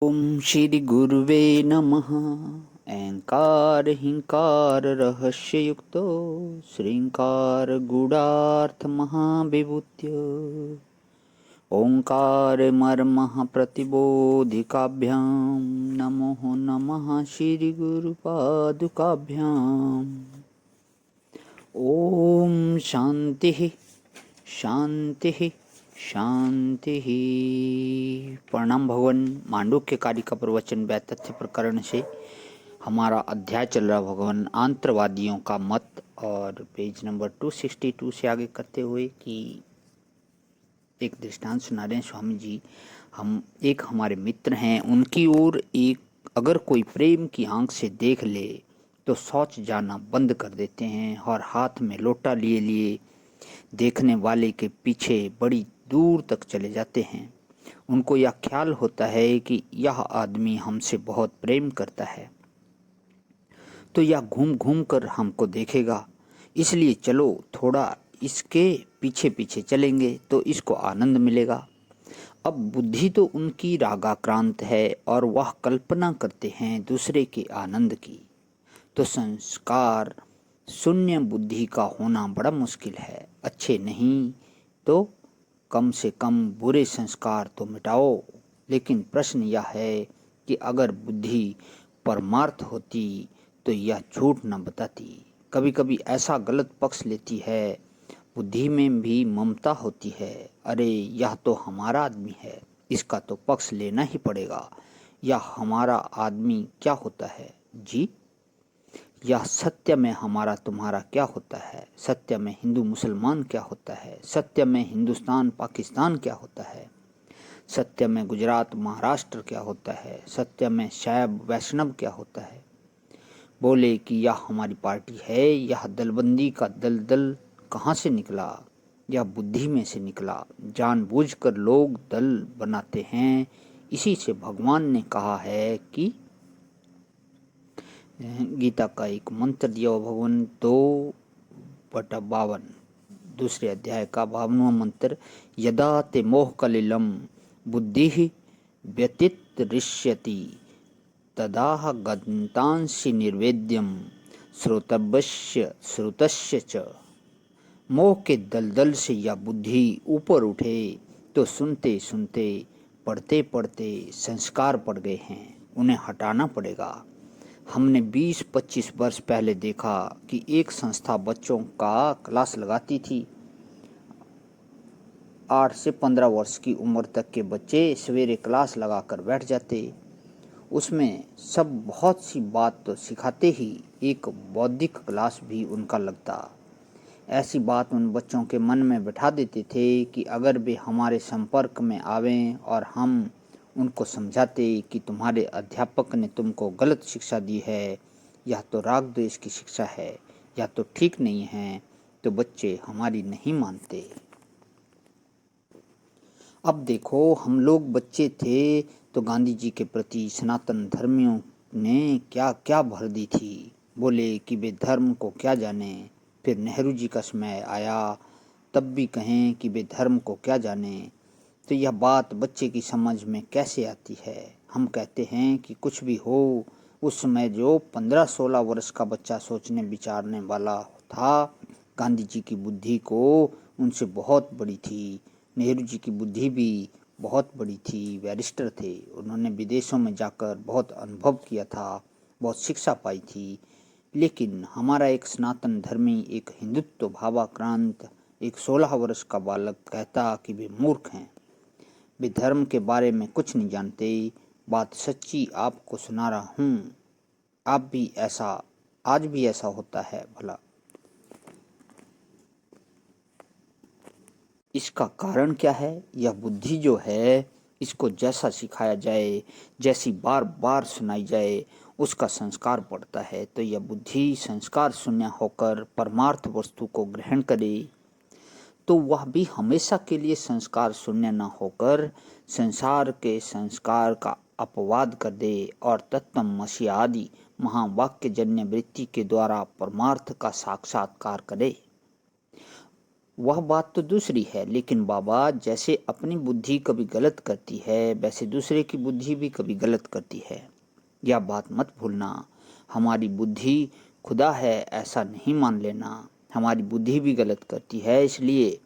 ओम श्री गुरुवे नमः। ऐंकार हिंकार रहस्य युक्तो श्रृंकार गुडार्थ महाविभूत्य ओंकार मर्मः प्रतिबोधिकाभ्यां नमो नमः श्री गुरुपादुकाभ्याम्। ओम शांति शांति शांति। प्रणाम भगवान। मांडुक्य कारिका प्रवचन व्यातथ्य प्रकरण से हमारा अध्याय चल रहा भगवान आंतरवादियों का मत, और पेज नंबर 262 से आगे करते हुए कि एक दृष्टांत सुना रहे हैं स्वामी जी। एक हमारे मित्र हैं, उनकी ओर एक अगर कोई प्रेम की आंख से देख ले तो शौच जाना बंद कर देते हैं और हाथ में लोटा लिए लिए देखने वाले के पीछे बड़ी दूर तक चले जाते हैं। उनको यह ख्याल होता है कि यह आदमी हमसे बहुत प्रेम करता है, तो यह घूम घूम कर हमको देखेगा, इसलिए चलो थोड़ा इसके पीछे पीछे चलेंगे तो इसको आनंद मिलेगा। अब बुद्धि तो उनकी रागाक्रांत है और वह कल्पना करते हैं दूसरे के आनंद की। तो संस्कार शून्य बुद्धि का होना बड़ा मुश्किल है। अच्छे नहीं तो कम से कम बुरे संस्कार तो मिटाओ। लेकिन प्रश्न यह है कि अगर बुद्धि परमार्थ होती तो यह झूठ न बताती। कभी कभी ऐसा गलत पक्ष लेती है। बुद्धि में भी ममता होती है। अरे यह तो हमारा आदमी है, इसका तो पक्ष लेना ही पड़ेगा। यह हमारा आदमी क्या होता है जी? यह सत्य में हमारा तुम्हारा क्या होता है? सत्य में हिंदू मुसलमान क्या होता है? सत्य में हिंदुस्तान पाकिस्तान क्या होता है? सत्य में गुजरात महाराष्ट्र क्या होता है? सत्य में शैव वैष्णव क्या होता है? बोले कि यह हमारी पार्टी है। यह दलबंदी का दलदल कहाँ से निकला? यह बुद्धि में से निकला। जानबूझकर लोग दल बनाते हैं। इसी से भगवान ने कहा है कि गीता का एक मंत्र दिया हुआ भगवान 2/52 दूसरे अध्याय का 52वां मंत्र, यदा ते मोह कलिलम बुद्धि व्यतितरिष्यति तदाह गन्तांसि निर्वेद्यम श्रोतव्यस्य श्रुतस्य च। मोह के दलदल से या बुद्धि ऊपर उठे तो सुनते सुनते पढ़ते पढ़ते संस्कार पड़ गए हैं, उन्हें हटाना पड़ेगा। हमने 20-25 वर्ष पहले देखा कि एक संस्था बच्चों का क्लास लगाती थी। 8 से 15 वर्ष की उम्र तक के बच्चे सवेरे क्लास लगाकर बैठ जाते। उसमें सब बहुत सी बात तो सिखाते ही एक बौद्धिक क्लास भी उनका लगता। ऐसी बात उन बच्चों के मन में बैठा देते थे कि अगर वे हमारे संपर्क में आवें और हम उनको समझाते कि तुम्हारे अध्यापक ने तुमको गलत शिक्षा दी है, यह तो राग द्वेष की शिक्षा है, यह तो ठीक नहीं है, तो बच्चे हमारी नहीं मानते। अब देखो, हम लोग बच्चे थे तो गांधी जी के प्रति सनातन धर्मियों ने क्या क्या भर दी थी। बोले कि वे धर्म को क्या जाने। फिर नेहरू जी का समय आया, तब भी कहें कि वे धर्म को क्या जाने। तो यह बात बच्चे की समझ में कैसे आती है? हम कहते हैं कि कुछ भी हो, उस समय जो 15-16 वर्ष का बच्चा सोचने विचारने वाला था, गांधी जी की बुद्धि को उनसे बहुत बड़ी थी। नेहरू जी की बुद्धि भी बहुत बड़ी थी, बैरिस्टर थे, उन्होंने विदेशों में जाकर बहुत अनुभव किया था, बहुत शिक्षा पाई थी। लेकिन हमारा एक सनातन धर्मी, एक हिंदुत्व भावाक्रांत, एक 16 वर्ष का बालक कहता कि वे मूर्ख हैं, वे धर्म के बारे में कुछ नहीं जानते। बात सच्ची आपको सुना रहा हूँ। आप भी ऐसा, आज भी ऐसा होता है भला। इसका कारण क्या है? यह बुद्धि जो है, इसको जैसा सिखाया जाए, जैसी बार बार सुनाई जाए, उसका संस्कार पड़ता है। तो यह बुद्धि संस्कार शून्य होकर परमार्थ वस्तु को ग्रहण करे तो वह भी हमेशा के लिए संस्कार शून्य न होकर संसार के संस्कार का अपवाद कर दे और तत्त्वमसि आदि महावाक्य जन्य वृत्ति के द्वारा परमार्थ का साक्षात्कार करे। वह बात तो दूसरी है, लेकिन बाबा जैसे अपनी बुद्धि कभी गलत करती है वैसे दूसरे की बुद्धि भी कभी गलत करती है। यह बात मत भूलना। हमारी बुद्धि खुदा है ऐसा नहीं मान लेना। हमारी बुद्धि भी गलत करती है, इसलिए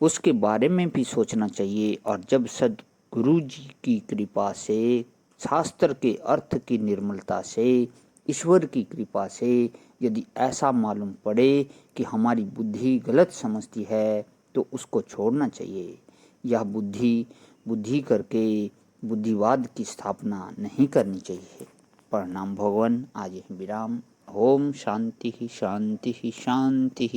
उसके बारे में भी सोचना चाहिए। और जब सदगुरु जी की कृपा से, शास्त्र के अर्थ की निर्मलता से, ईश्वर की कृपा से यदि ऐसा मालूम पड़े कि हमारी बुद्धि गलत समझती है तो उसको छोड़ना चाहिए। यह बुद्धि बुद्धि करके बुद्धिवाद की स्थापना नहीं करनी चाहिए। प्रणाम भगवान। आज यहीं विराम। ओम शांति शांति शांति।